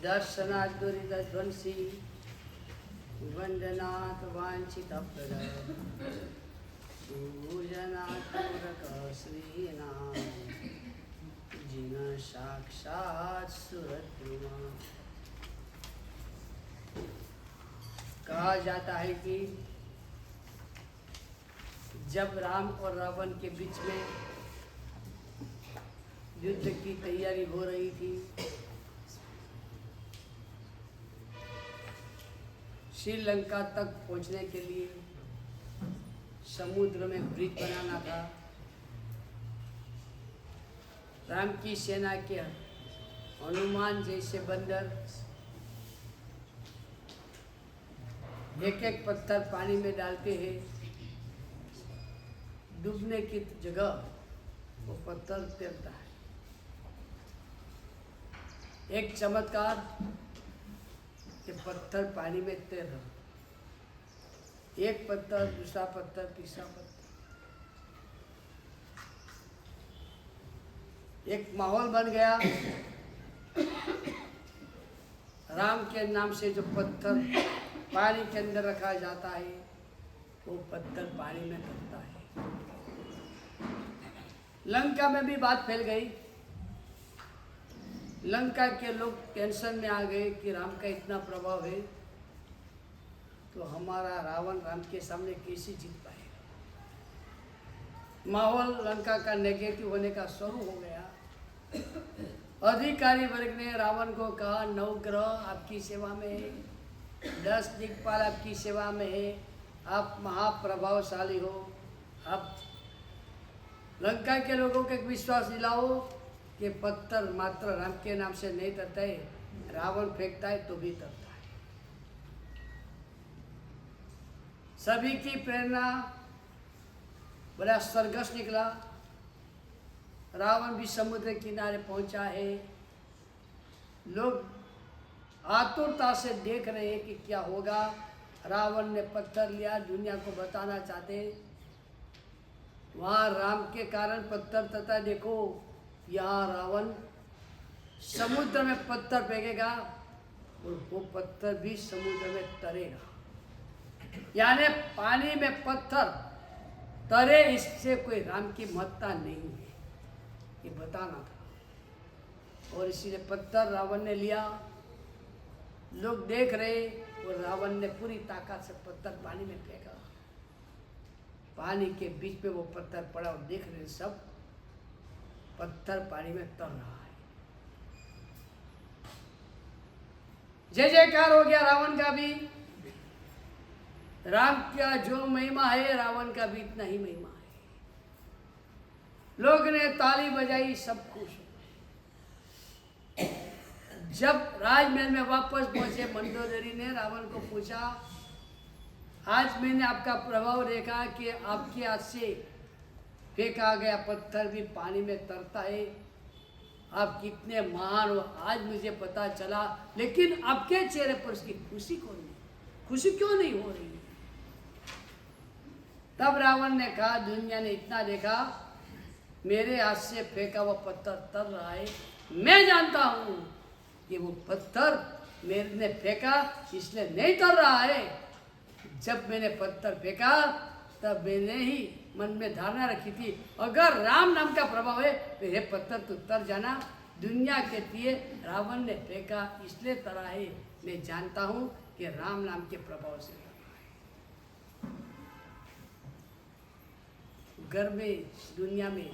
दर्शनात् दुरितध्वंसी वंदनात् वाञ्छितप्रद पूजनात् पूरकश्रीणां जिन साक्षात् सुरद्रुमा। कहा जाता है कि जब राम और रावण के बीच में युद्ध की तैयारी हो रही थी, श्रीलंका तक पहुंचने के लिए समुद्र में ब्रिज बनाना था। राम की सेना के हनुमान जैसे बंदर एक एक पत्थर पानी में डालते हैं, डूबने की जगह वो पत्थर तैरता है। एक चमत्कार कि पत्थर पानी में तैर रहा, एक पत्थर दूसरा पत्थर तीसरा पत्थर, एक माहौल बन गया। राम के नाम से जो पत्थर पानी के अंदर रखा जाता है वो पत्थर पानी में तैरता है। लंका में भी बात फैल गई। लंका के लोग टेंशन में आ गए कि राम का इतना प्रभाव है तो हमारा रावण राम के सामने कैसे जीत पाएगा। माहौल लंका का नेगेटिव होने का शुरू हो गया। अधिकारी वर्ग ने रावण को कहा, 9 ग्रह आपकी सेवा में है, 10 दिक्पाल आपकी सेवा में है, आप महाप्रभावशाली हो, आप लंका के लोगों को एक विश्वास दिलाओ कि पत्थर मात्र राम के नाम से नहीं तरता है, रावण फेंकता है तो भी तरता है। सभी की प्रेरणा बड़ा सरगस निकला। रावण भी समुद्र किनारे पहुंचा है। लोग आतुरता से देख रहे हैं कि क्या होगा। रावण ने पत्थर लिया, दुनिया को बताना चाहते वहाँ राम के कारण पत्थर तथा देखो, यहाँ रावण समुद्र में पत्थर फेंकेगा और वो पत्थर भी समुद्र में तरेगा। यानी पानी में पत्थर तरे, इससे कोई राम की महत्ता नहीं है, ये बताना था। और इसीलिए पत्थर रावण ने लिया। लोग देख रहे और रावण ने पूरी ताकत से पत्थर पानी में फेंका। पानी के बीच में वो पत्थर पड़ा और देख रहे सब, पत्थर पानी में तर रहा है। जय जयकार हो गया रावण का भी। राम का जो महिमा है रावण का भी इतना ही महिमा है। लोग ने ताली बजाई, सब खुश हो गए। जब राजमहल में वापस पहुंचे, मंदोदरी ने रावण को पूछा, आज मैंने आपका प्रभाव देखा कि आपके हाथ से फेंका गया पत्थर भी पानी में तरता है, आप कितने महान हो, आज मुझे पता चला। लेकिन आपके चेहरे पर उसकी खुशी क्यों नहीं, खुशी क्यों नहीं हो रही? तब रावण ने कहा, दुनिया ने इतना देखा, मेरे हाथ से फेंका हुआ पत्थर तर रहा है, मैं जानता हूं कि वो पत्थर मैंने फेंका इसलिए नहीं तर रहा है। जब मैंने पत्थर फेंका तब मैंने ही मन में धारणा रखी थी, अगर राम नाम का प्रभाव है तो ये पत्थर तो तर जाना। दुनिया कहती है रावण ने फेंका इसलिए तरा है, मैं जानता हूं कि राम नाम के प्रभाव से घर में दुनिया में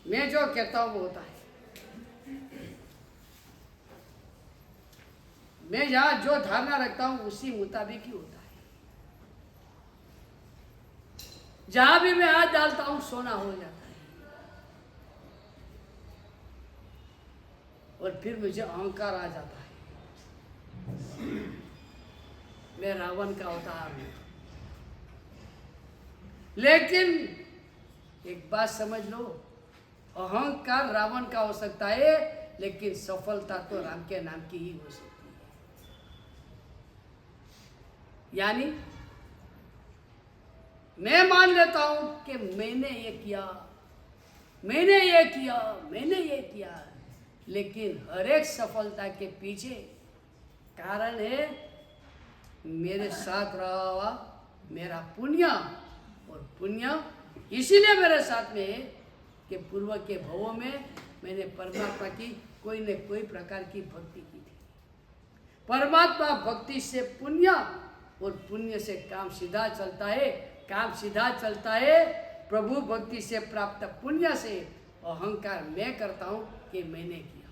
मैं जो कहता हूं वो होता है। मैं जहां जो धारणा रखता हूं उसी मुताबिक ही होता है। जहां भी मैं हाथ डालता हूं सोना हो जाता है। और फिर मुझे अहंकार आ जाता है, मैं रावण का अवतार हूं। लेकिन एक बात समझ लो, अहंकार रावण का हो सकता है लेकिन सफलता तो राम के नाम की ही हो सकती है। यानी मैं मान लेता हूं कि मैंने ये किया, मैंने ये किया, मैंने ये किया, लेकिन हर एक सफलता के पीछे कारण है मेरे साथ रहा हुआ मेरा पुण्य। और पुण्य इसीलिए मेरे साथ में है कि पूर्व के भवों में मैंने परमात्मा की कोई न कोई प्रकार की भक्ति की थी। परमात्मा भक्ति से पुण्य और पुण्य से काम सीधा चलता है, काम सीधा चलता है प्रभु भक्ति से प्राप्त पुण्य से। अहंकार मैं करता हूं कि मैंने किया।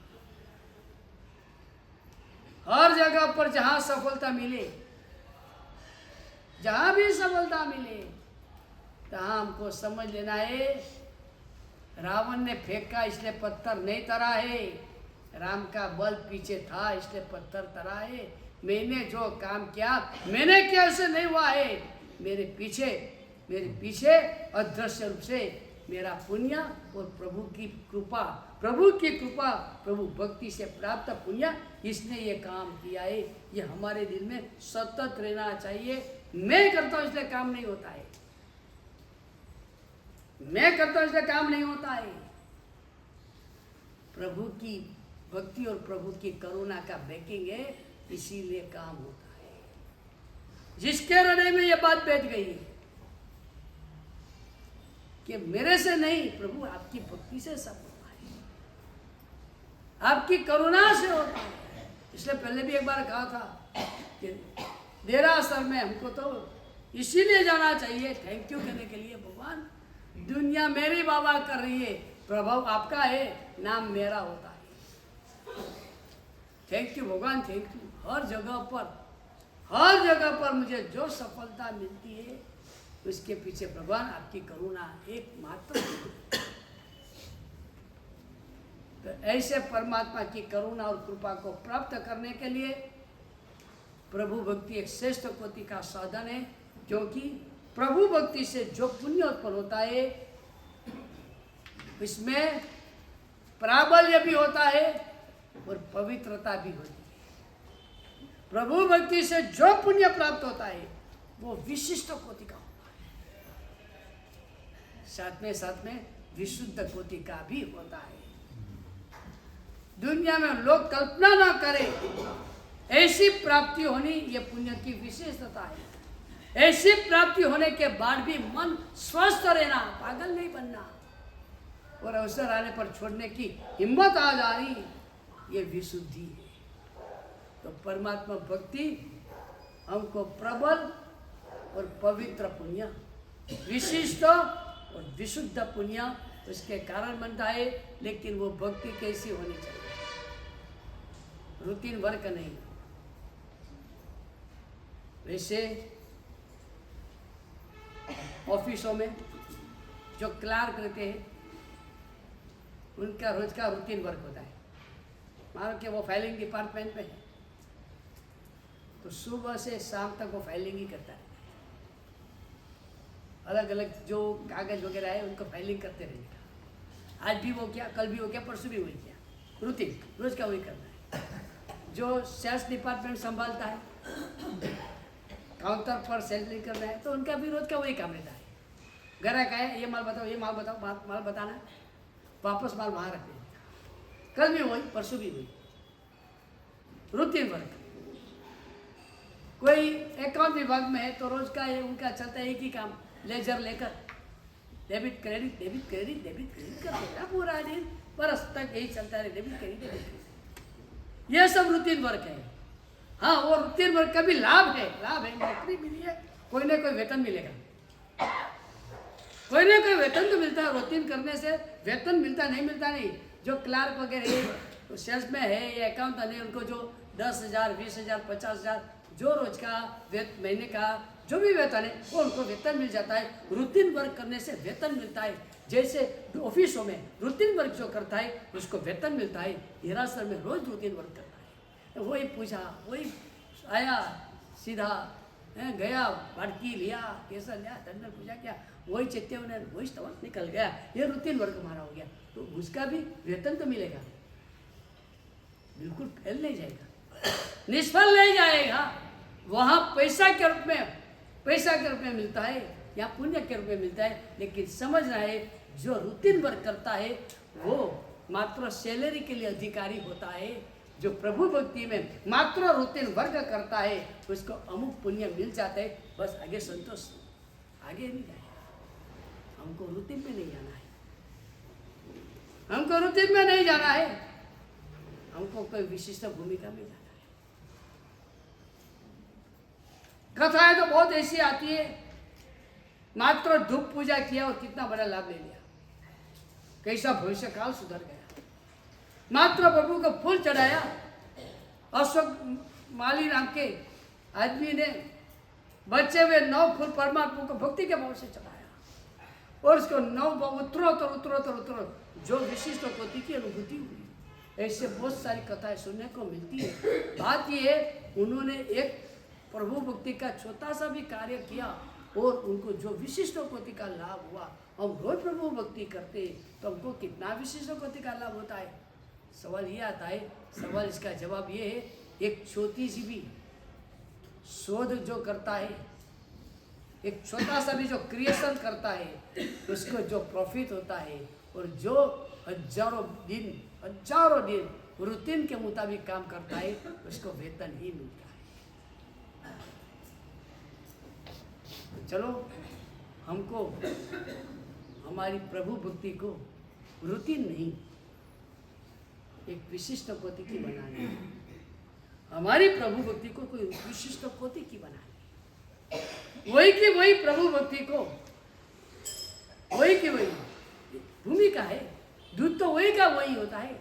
हर जगह पर जहां सफलता मिले, जहां भी सफलता मिले, तहां हमको समझ लेना है रावण ने फेंका इसलिए पत्थर नहीं तरा है, राम का बल पीछे था इसलिए पत्थर तरा है। मैंने जो काम किया मैंने किया उसे नहीं हुआ है, मेरे पीछे अदृश्य रूप से मेरा पुण्य और प्रभु की कृपा, प्रभु भक्ति से प्राप्त पुण्य, इसने ये काम किया है। ये हमारे दिल में सतत रहना चाहिए। मैं करता हूं इसलिए काम नहीं होता है, मैं करता हूं इसलिए काम नहीं होता है। प्रभु की भक्ति और प्रभु की करुणा का बैकिंग है, इसीलिए काम होता है। जिसके हृदय में यह बात बैठ गई है कि मेरे से नहीं, प्रभु आपकी भक्ति से सब होता है, आपकी करुणा से होता है। इसलिए पहले भी एक बार कहा था कि देरासर में हमको तो इसीलिए जाना चाहिए थैंक यू कहने के लिए, भगवान दुनिया मेरी बाबा कर रही है, प्रभाव आपका है, नाम मेरा होता है। थैंक यू भगवान, थैंक यू। हर जगह पर मुझे जो सफलता मिलती है उसके पीछे भगवान आपकी करुणा एकमात्र। तो ऐसे परमात्मा की करुणा और कृपा को प्राप्त करने के लिए प्रभु भक्ति एक श्रेष्ठ कोटि का साधन है, क्योंकि प्रभु भक्ति से जो पुण्य उत्पन्न होता है इसमें प्राबल्य भी होता है और पवित्रता भी होती है। प्रभु भक्ति से जो पुण्य प्राप्त होता है वो विशिष्ट कोटि का होता है, साथ में विशुद्ध कोटि का भी होता है। दुनिया में लोग कल्पना ना करें ऐसी प्राप्ति होनी, ये पुण्य की विशेषता है। ऐसी प्राप्ति होने के बाद भी मन स्वस्थ रहना, पागल नहीं बनना और अवसर आने पर छोड़ने की हिम्मत आ जा रही, ये विशुद्धि है। तो परमात्मा भक्ति हमको प्रबल और पवित्र पुण्य, विशिष्ट और विशुद्ध पुण्य उसके कारण बनता है। लेकिन वो भक्ति कैसी होनी चाहिए, रूटीन वर्क नहीं। वैसे ऑफिसों में जो क्लार्क रहते हैं उनका रोज का रूटीन वर्क होता है। मान के वो फाइलिंग डिपार्टमेंट में है तो सुबह से शाम तक वो फाइलिंग ही करता है। अलग अलग जो कागज वगैरह है उनको फाइलिंग करते रहेगा। आज भी वो किया, कल भी वो किया, परसों भी वही किया, रूटीन रोज का वही करना है। जो सेल्स डिपार्टमेंट संभालता है, काउंटर पर सेल्स करना है, तो उनका भी रोज का वही काम रहता है। ग्राहक आए, ये माल बताओ, ये माल बताओ, माल बताना, वापस माल वहाँ रख देना। कल भी वही, परसों भी वही, रूटीन वर्क। कोई अकाउंट विभाग में है तो रोज का ये उनका चलता है एक ही काम, लेजर लेकर debit credit debit credit debit credit कर देता पूरा दिन, बरस तक यही चलता है, डेबिट क्रेडिट डेबिट क्रेडिट। ये सब रूटीन वर्क है। हाँ, वो रूटीन वर्क का भी लाभ है, नौकरी मिली है, कोई ना कोई वेतन मिलेगा, कोई ना कोई वेतन तो मिलता है। रूटीन करने से वेतन मिलता नहीं, मिलता नहीं। जो क्लार्क वगैरह है, तो सेल्स में है, ये अकाउंटेंट है, उनको जो 10,000 20,000 50,000 जो रोज का महीने का जो भी वेतन है वो उनको वेतन मिल जाता है। रूटीन वर्क करने से वेतन मिलता है। जैसे ऑफिसों में रूटीन वर्क जो करता है उसको वेतन मिलता है, हिरासर में रोज रूटीन वर्क करता है। वही पूछा, वही आया, सीधा गया, बाटकी लिया, केसर लिया, दंडन पूजा किया, वही चेत्ते उन्हें वही स्तवन निकल गया। ये रूटीन वर्क हमारा हो गया, तो उसका भी वेतन तो मिलेगा, बिल्कुल फेल नहीं जाएगा, निष्फल नहीं जाएगा। वहाँ पैसा के रूप में मिलता है या पुण्य के रूप में मिलता है। लेकिन समझना है जो रूटीन वर्क करता है वो मात्र सैलरी के लिए अधिकारी होता है। जो प्रभु भक्ति में मात्र रूटीन वर्क करता है उसको अमुक पुण्य मिल जाता है, बस आगे संतोष, आगे नहीं जाएगा। हमको रूटीन में नहीं जाना है, हमको रूटीन में नहीं जाना है, हमको कोई विशिष्ट भूमिका में जाना है। कथाएं तो बहुत ऐसी आती है, मात्र धूप पूजा किया और कितना बड़ा लाभ ले लिया, कैसा भविष्य काल सुधर गया। मात्र प्रभु को फूल चढ़ाया, अशोक माली नाम के आदमी ने बचे हुए 9 फूल परमात्मा को भक्ति के भाव से चढ़ाया और उसको 9 उत्तरोत्तर जो विशिष्ट कोटि की अनुभूति हुई। ऐसे बहुत सारी कथाएं सुनने को मिलती है। बात यह है, उन्होंने एक प्रभु भक्ति का छोटा सा भी कार्य किया और उनको जो विशिष्ट कोटि का लाभ हुआ। हम रोज प्रभु भक्ति करते तो हमको कितना विशिष्ट कोटि का लाभ होता है। सवाल ये आता है, सवाल इसका जवाब ये है, एक छोटी सी भी शोध जो करता है, एक छोटा सा भी जो क्रिएशन करता है, उसको जो प्रॉफिट होता है और जो हजारों दिन रूटीन के मुताबिक काम करता है उसको वेतन ही मिलता है। तो चलो हमको हमारी प्रभु भक्ति को रूटीन नहीं, एक विशिष्ट कोटि की बनानी है। हमारी प्रभु भक्ति को कोई विशिष्ट कोटि की बनानी है। वही की वही प्रभु भक्ति को, वही की वही भूमिका है। दूध तो वही का वही होता है,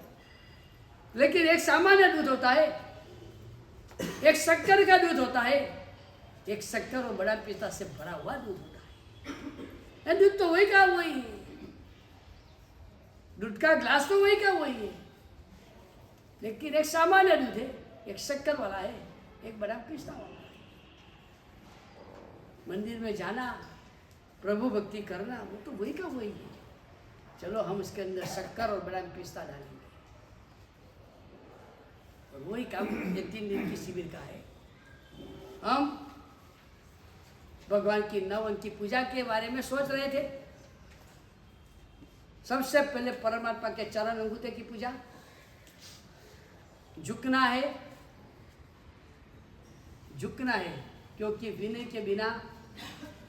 लेकिन एक सामान्य दूध होता है, एक शक्कर का दूध होता है, एक शक्कर और बड़ा पिस्ता से भरा हुआ दूध होता है। दूध तो वही का वही है, दूध का ग्लास तो वही का वही है, लेकिन एक सामान्य दूध है, एक शक्कर वाला है, एक बड़ा पिस्ता वाला है। मंदिर में जाना, प्रभु भक्ति करना, वो तो वही का वही है। चलो हम उसके अंदर शक्कर और बड़ा पिस्ता डालेंगे और वही काम 3 दिन की शिविर का है। हम भगवान की 9 अंक की पूजा के बारे में सोच रहे थे। सबसे पहले परमात्मा के चरण अंगूठे की पूजा, झुकना है, क्योंकि विनय के बिना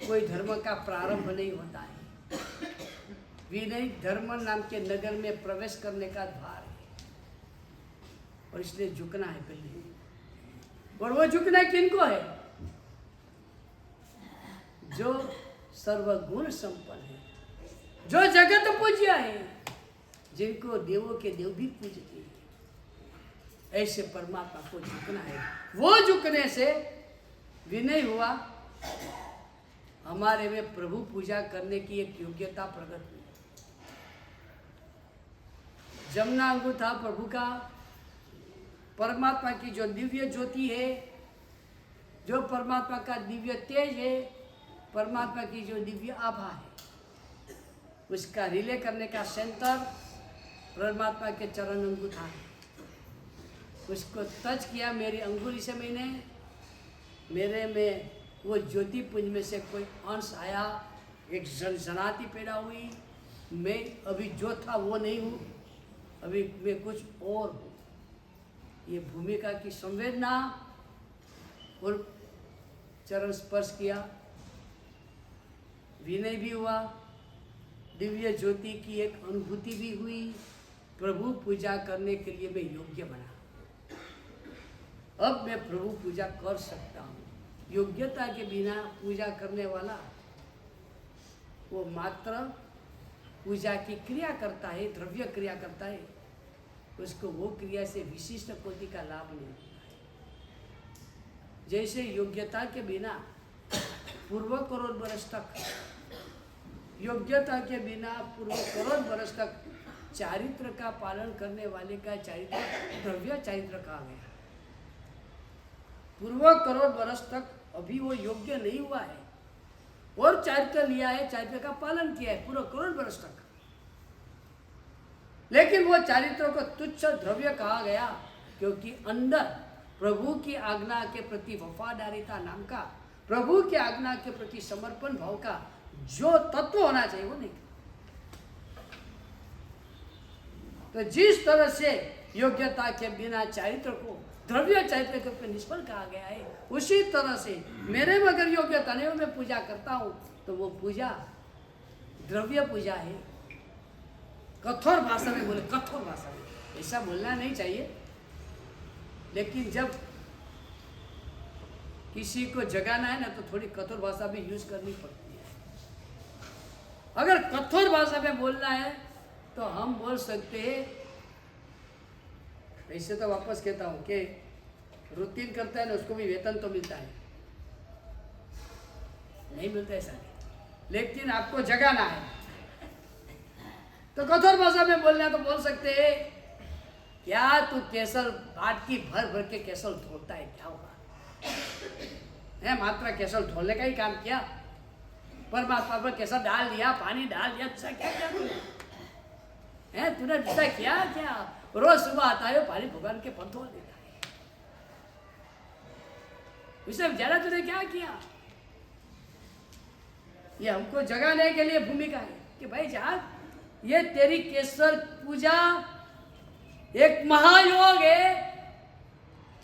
कोई धर्म का प्रारंभ नहीं होता है। विनय धर्म नाम के नगर में प्रवेश करने का द्वार है और इसलिए झुकना है पहले। और वो झुकना किनको है? जो सर्वगुण संपन्न है, जो जगत पूज्य है, जिनको देवों के देव भी पूजते हैं, ऐसे परमात्मा को झुकना है। वो झुकने से विनय हुआ, हमारे में प्रभु पूजा करने की एक योग्यता प्रकट हुई। जमुना अंगूठा प्रभु का, परमात्मा की जो दिव्य ज्योति है, जो परमात्मा का दिव्य तेज है, परमात्मा की जो दिव्य आभा है, उसका रिले करने का सेंटर परमात्मा के चरण अंगूठा है। उसको टच किया मेरी अंगुली से, मेरे में वो ज्योति पुंज में से कोई अंश आया, एक झनझनाती पैदा हुई। मैं अभी जो था वो नहीं हूँ, अभी मैं कुछ और हूँ। ये भूमिका की संवेदना और चरण स्पर्श किया, विनय भी हुआ, दिव्य ज्योति की एक अनुभूति भी हुई। प्रभु पूजा करने के लिए मैं योग्य बना। अब मैं प्रभु पूजा कर सकता हूँ। योग्यता के बिना पूजा करने वाला वो मात्र पूजा की क्रिया करता है, द्रव्य क्रिया करता है, उसको वो क्रिया से विशिष्ट कोटि का लाभ नहीं होता है। जैसे योग्यता के बिना पूर्व करोड़ वर्ष तक, योग्यता के बिना पूर्व करोड़ वर्ष तक चारित्र का पालन करने वाले का चारित्र द्रव्य चारित्र कहा गया। पूर्व करोड़ वर्ष तक अभी वो योग्य नहीं हुआ है और चारित्र लिया है, चारित्र का पालन किया है पूर्व करोड़ वर्ष तक, लेकिन वो चारित्र को तुच्छ द्रव्य कहा गया, क्योंकि अंदर प्रभु की आज्ञा के प्रति वफादारिता नाम का, प्रभु की आज्ञा के प्रति समर्पण भाव का जो तत्व होना चाहिए वो नहीं। तो जिस तरह से योग्यता के बिना चारित्र को द्रव्य चारित्र के ऊपर निष्फल कहा गया है, उसी तरह से मेरे में अगर योग्यता नहीं हो, मैं पूजा करता हूँ तो वो पूजा द्रव्य पूजा है। कठोर भाषा में बोले, कठोर भाषा में ऐसा बोलना नहीं चाहिए, लेकिन जब किसी को जगाना है ना तो थोड़ी कठोर भाषा भी यूज करनी पड़ती है। अगर कठोर भाषा में बोलना है तो हम बोल सकते हैं, ऐसे तो वापस कहता हूं कि रूटीन करता है ना उसको भी वेतन तो मिलता है, नहीं मिलता ऐसा नहीं, लेकिन आपको जगाना है तो कठोर भाषा में बोलना है तो बोल सकते हैं, क्या तू केसर बाटकी भर भर के केसर ढोलता है, क्या होगा है, मात्रा केसर ढोलने का ही काम किया, परमात्मा पर केसर डाल दिया, पानी डाल दिया, दूसरा क्या किया तूने? है तूने दूसरा क्या क्या? रोज सुबह आता है पानी भगवान के पर धो देता है, उससे ज्यादा तूने क्या किया? ये हमको जगाने के लिए भूमिका है कि भाई जान, ये तेरी केसर पूजा एक महायोग है,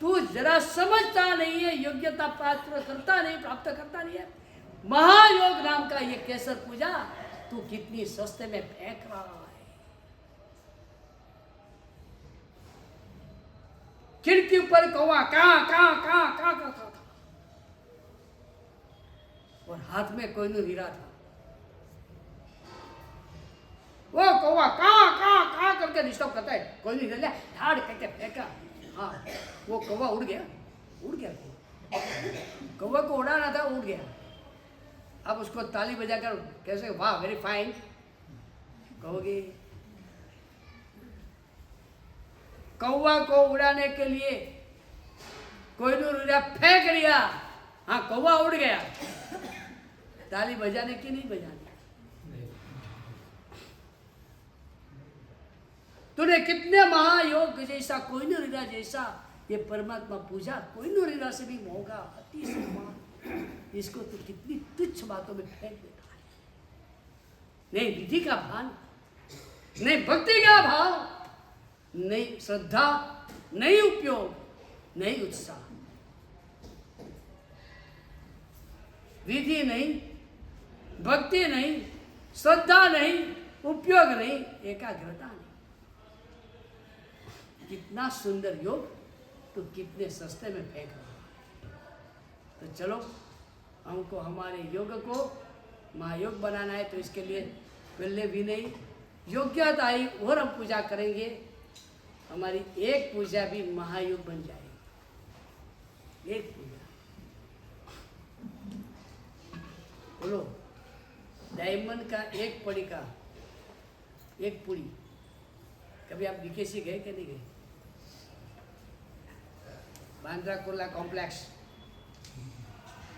तू जरा समझता नहीं है, योग्यता प्राप्त करता नहीं है। महायोग नाम का ये केसर पूजा तू कितनी सस्ते में फेंक रहा है। खिड़की ऊपर कौवा का और हाथ में कोहिनूर हीरा था। वो कौवा का करके डिस्टर्ब करता है, कोहिनूर हीरा ले ठाड़ करके फेंका। हाँ, वो कौवा उड़ गया कौवा को उड़ाना था, उड़ गया। अब उसको ताली बजाकर कैसे, वाह वेरी फाइन कहोगे? कौवा को उड़ाने के लिए कोहिनूर हीरा फेंक दिया, हाँ कौवा उड़ गया, ताली बजाने की नहीं बजाने? तूने कितने महायोग जैसा, कोहिनूर हीरा जैसा ये परमात्मा पूजा, कोहिनूर हीरा से भी महंगा, अति सम्मान, इसको तो कितनी तुच्छ बातों में फेंक देता है। नहीं विधि का भान, नहीं भक्ति का भाव, नहीं श्रद्धा, नहीं उपयोग, नहीं उत्साह, विधि नहीं, भक्ति नहीं, श्रद्धा नहीं, उपयोग नहीं, एकाग्रता नहीं। कितना सुंदर योग तो कितने सस्ते में फेंक रहा। तो चलो हमको हमारे योग को महायोग बनाना है, तो इसके लिए पहले भी नहीं योग्यता आई और हम पूजा करेंगे, हमारी एक पूजा भी महायोग बन जाएगी। एक पूजा बोलो, डायमंड का एक पड़ी का एक पूरी, कभी आप बीकेसी गए कि नहीं गए? बांद्रा कुर्ला कॉम्प्लेक्स,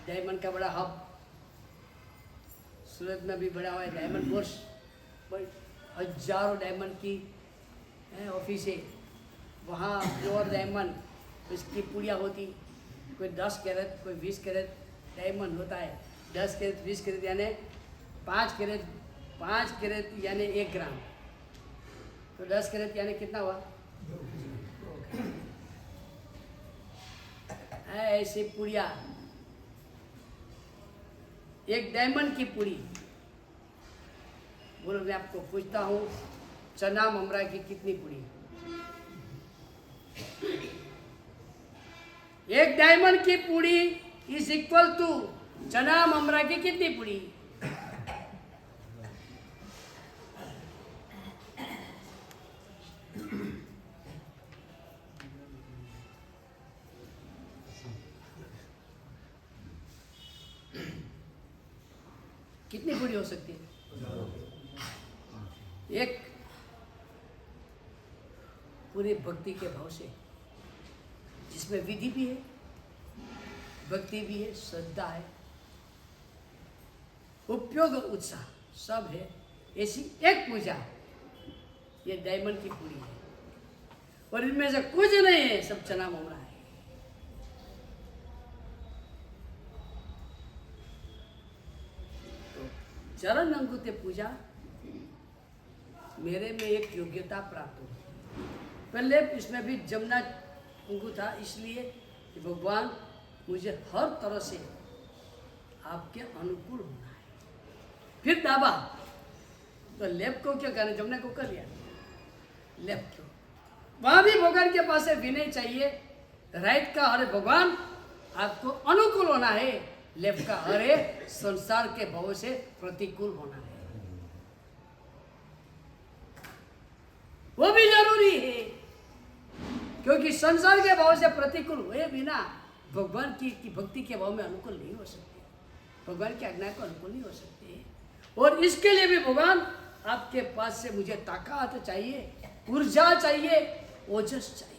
डायमंड का बड़ा हब, सूरत में भी बड़ा हुआ है डायमंड बोर्स, हजारों डायमंड की ऑफिस है वहाँ। प्योर डायमंड इसकी पुड़िया होती, कोई 10 कैरेट, कोई 20 कैरेट डायमंड होता है। 10 कैरेट 20 कैरेट यानी 5 कैरेट यानी 1 ग्राम, तो 10 कैरेट यानी कितना हुआ? ऐसी पुड़िया, एक डायमंड की पुड़ी। बोलो मैं आपको पूछता हूँ, चना ममरा की कितनी पुड़ी? एक डायमंड की पुड़ी इज इक्वल टू चना ममरा की कितनी पुड़ी? कितनी पूरी हो सकती है? एक पूरे भक्ति के भाव से, जिसमें विधि भी है, भक्ति भी है, श्रद्धा है, उपयोग उत्साह सब है, ऐसी एक पूजा ये डायमंड की पूरी है। और इनमें से कुछ नहीं है, सब चना ममरा है। चरण अंगुते पूजा, मेरे में एक योग्यता प्राप्त हो, पहले इसमें भी जमना अंगू था, इसलिए कि भगवान मुझे हर तरह से आपके अनुकूल होना है। फिर दाबा, तो लेफ्ट को क्या करना, जमने को कर लिया, लेफ्ट को, वहां भी भगवान के पास विनय चाहिए। राइट का अरे भगवान आपको अनुकूल होना है, लेफ्ट का अरे संसार के भाव से प्रतिकूल होना है, वो भी जरूरी है। क्योंकि संसार के भाव से प्रतिकूल हुए बिना भगवान की भक्ति के भाव में अनुकूल नहीं हो सकते, भगवान की आज्ञा को अनुकूल नहीं हो सकते। और इसके लिए भी भगवान आपके पास से मुझे ताकत चाहिए, ऊर्जा चाहिए, ओजस चाहिए।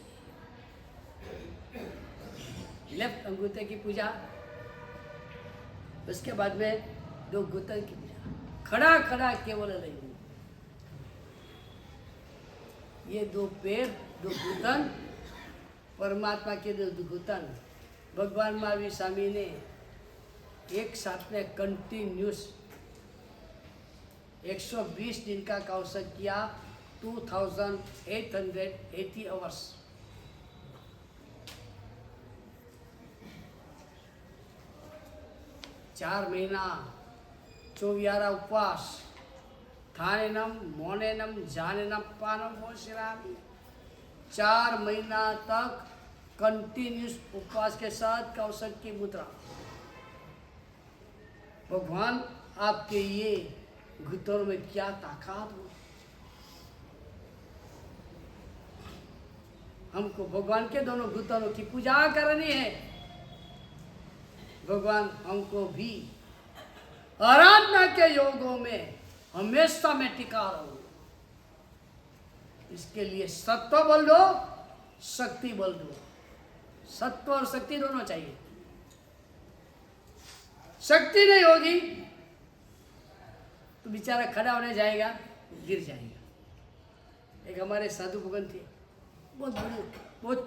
लेफ्ट अंगूठे की पूजा, उसके बाद में दो घुटन की पूजा, खड़ा खड़ा केवल नहीं, ये दो पैर, दो घुटन, परमात्मा के दो घुटन, भगवान महावीर स्वामी ने एक साथ में कंटिन्यूस 120 दिन का कौशल किया, 2880 आवर्स। चार महीना 24 उपवास, थानेनम मोनेनम जानेनम पानम पोषिरामी, 4 महीना तक कंटिन्यूस उपवास के साथ कौशल की मुद्रा। भगवान आपके ये घुटनों में क्या ताकत हो, हमको भगवान के दोनों घुटनों की पूजा करनी है। भगवान हमको भी आराधना के योगों में हमेशा में टिका रहो, इसके लिए सत्व बल दो, शक्ति बल दो, सत्व और शक्ति दोनों चाहिए। शक्ति नहीं होगी तो बेचारा खड़ा होने जाएगा, गिर जाएगा। एक हमारे साधु भगवान थे, बहुत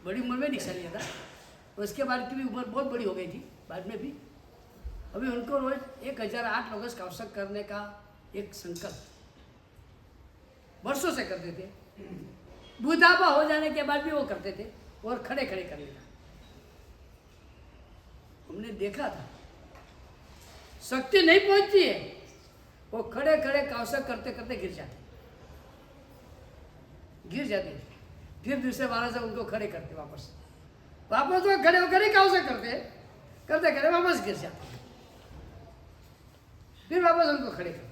बड़ी उम्र में दीक्षा लिया था, उसके बाद की भी उम्र बहुत बड़ी हो गई थी बाद में भी। अभी उनको रोज 1008 लोगों का अवसर करने का एक संकल्प वर्षों से करते थे। बुढ़ापा हो जाने के बाद भी वो करते थे, और खड़े खड़े करने का हमने देखा था। शक्ति नहीं पहुंचती है, वो खड़े खड़े कौशल करते करते गिर जाते, फिर दूसरे बार से उनको खड़े करते, वापस वो खड़े होकर ही कौशल करते करते वापस गिर जाते, फिर वापस उनको खड़े करते।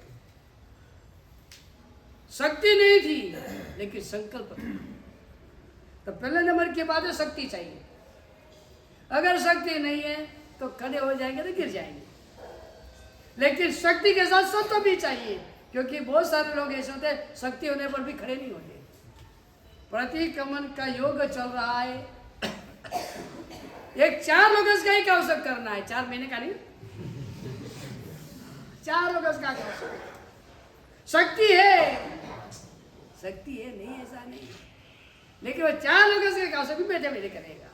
शक्ति नहीं थी लेकिन संकल्प था। तो पहले नंबर की बात है, शक्ति चाहिए। अगर शक्ति नहीं है तो खड़े हो जाएंगे तो गिर जाएंगे, लेकिन शक्ति के साथ सत्व भी चाहिए, क्योंकि बहुत सारे लोग ऐसे होते हैं शक्ति होने पर भी खड़े नहीं होते। प्रतिक्रमण का योग चल रहा है, एक 4 लोग का ही कौशल करना है, 4 महीने का नहीं, 4 लोग का कौशल। शक्ति है नहीं ऐसा नहीं, लेकिन वो 4 लोग के कौशल भी बैठे बैठे करेगा।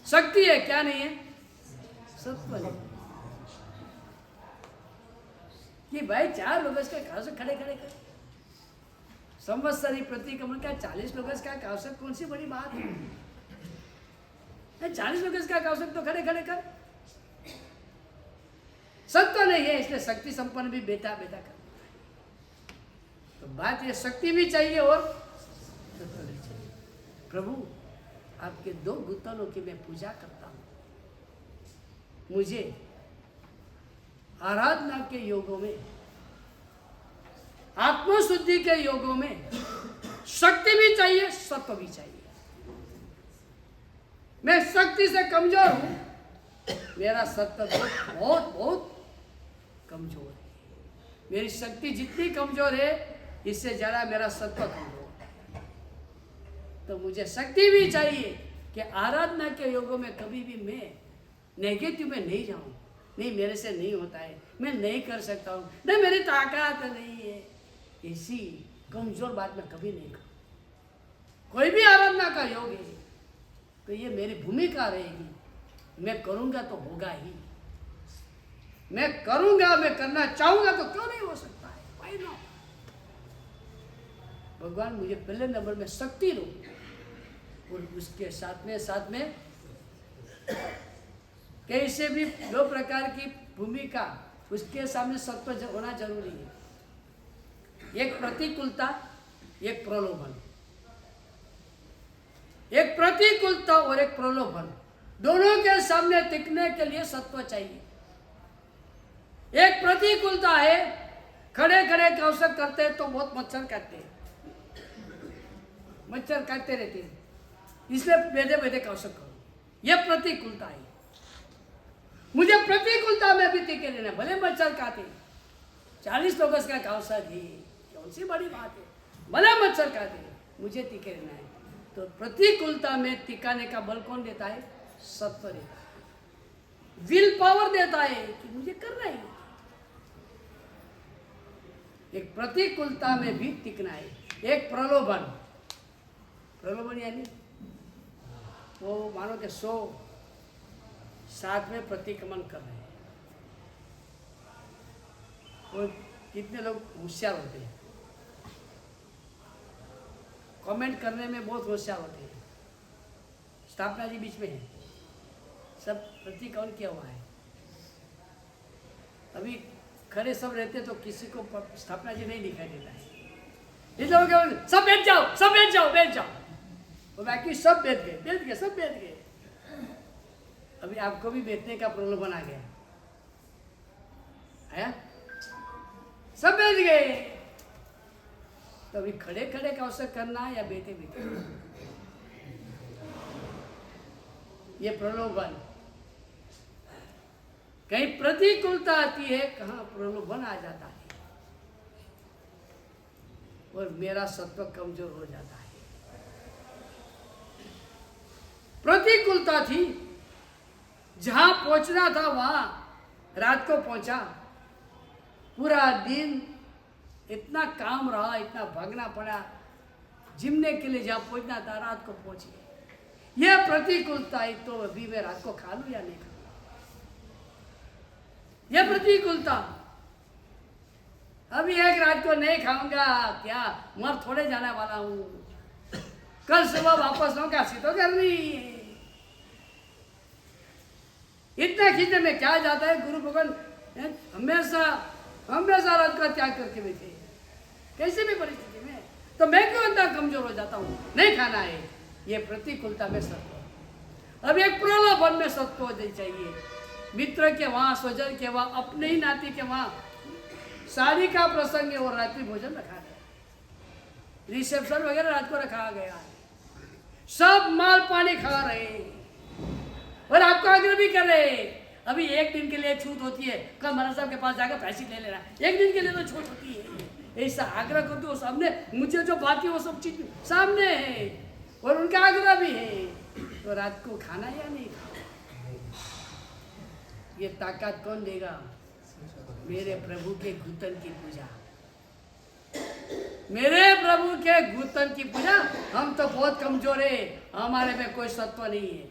शक्ति है, क्या नहीं है, सत्व नहीं। कि भाई 4 लोग का कौशल खड़े खड़े कर, संवत्सरी प्रतिक्रमण का 40 लोग का कौशल कौन सी बड़ी बात है? 40 लोग का कौशल तो खड़े खड़े कर। सत्व नहीं है, इसलिए शक्ति संपन्न भी बेटा बेटा कर। तो बात ये शक्ति भी चाहिए और सत्व भी चाहिए। प्रभु आपके 2 घुटनों की मैं पूजा करता हूँ, मुझे आराधना के योगों में, आत्मशुद्धि के योगों में शक्ति भी चाहिए, सत्व भी चाहिए। मैं शक्ति से कमजोर हूं, मेरा सत्व बहुत बहुत कमजोर है। मेरी शक्ति जितनी कमजोर है, इससे ज्यादा मेरा सत्व कमजोर है। तो मुझे शक्ति भी चाहिए कि आराधना के योगों में कभी भी मैं नेगेटिव में नहीं जाऊं। नहीं, मेरे से नहीं होता है, मैं नहीं कर सकता हूं, नहीं मेरी ताकत नहीं है, ऐसी कमजोर बात मैं कभी नहीं करूं। कोई भी आराधना का योग है तो ये मेरी भूमिका रहेगी, मैं करूंगा तो होगा ही, मैं करूंगा, मैं करना चाहूंगा तो क्यों नहीं हो सकता है? Why not? भगवान मुझे पहले नंबर में शक्ति दो, और उसके साथ में कैसे भी दो प्रकार की भूमिका उसके सामने सत्व होना जरूरी है। एक प्रतिकूलता, एक प्रलोभन। एक प्रतिकूलता और एक प्रलोभन, दोनों के सामने टिकने के लिए सत्व चाहिए। एक प्रतिकूलता है, खड़े खड़े कौशल करते हैं तो बहुत मच्छर काटते हैं, मच्छर काटते रहते हैं, इसलिए बैठे बैठे कौशल करो, यह प्रतिकूलता है। मुझे प्रतिकूलता में भी टिके रहना, भले मच्छर काटे, 40 लोगों का कौशल ही कौन सी बड़ी बात है, भले मच्छर काटे, मुझे टिके रहना है। तो प्रतिकूलता में टिकाने का बल कौन देता है? सत्व देता है, विल पावर देता है कि मुझे करना है। एक प्रतिकूलता में भी टिकना है। एक प्रलोभन, प्रलोभन यानी वो मानो कि 100 साथ में प्रतिक्रमण कर रहे हैं, और कितने लोग होशियार होते हैं, कमेंट करने में बहुत होशियार होते हैं। स्थापना जी बीच में है, सब प्रतिक्रमण किया हुआ है। अभी खड़े सब रहते तो किसी को स्थापना जी नहीं दिखाई देता है। सब बैठ जाओ, सब बैठ जाओ, बैठ जाओ, और बाकी सब बैठ गए, सब बैठ गए। अभी आपको भी बैठने का प्रलोभन आ गया है? सब बैठ गए, तो अभी खड़े खड़े का अवसर करना है या बैठे बैठे? ये प्रलोभन, कहीं प्रतिकूलता आती है, कहाँ प्रलोभन आ जाता है, और मेरा सत्व कमजोर हो जाता है। प्रतिकूलता थी, जहां पहुंचना था वहां रात को पहुंचा, पूरा दिन इतना काम रहा, इतना भागना पड़ा, जिमने के लिए जहां पहुंचना था रात को पहुंचे। यह प्रतिकूलता है, तो अभी मैं रात को खा लूं या नहीं खा लूं, यह प्रतिकूलता। अभी एक रात को नहीं खाऊंगा, क्या मर थोड़े जाने वाला हूं, कल सुबह वापस आऊंगा, तो करनी। इतना खींचने में क्या जाता है? गुरु भगवान हमेशा हमेशा रात का त्याग करके बैठे, कैसे भी परिस्थिति में, तो मैं क्यों इतना कमजोर हो जाता हूँ? नहीं खाना है, ये प्रतिकूलता में सत्व। अब एक प्रलोभन में सत्व होना चाहिए, मित्र के वहां, स्वजन के वहां, अपने ही नाती के वहां शादी का प्रसंग है और रात्रि भोजन रखा गया, रिसेप्शन वगैरह रात को रखा गया, सब माल पानी खा रहे और आपको आग्रह भी कर रहे। अभी एक दिन के लिए छूट होती है, कल महाराज साहब के पास जाकर पैसे ले लेना, एक दिन के लिए तो छूट होती है। ऐसा आग्रह करते हो सामने, मुझे जो बात है वो सब चीज सामने है और उनका आग्रह भी है, तो रात को खाना या नहीं खाना, ये ताकत कौन देगा? मेरे प्रभु के घुटन की पूजा, मेरे प्रभु के घुटन की पूजा। हम तो बहुत कमजोर है, हमारे में कोई सत्व नहीं है।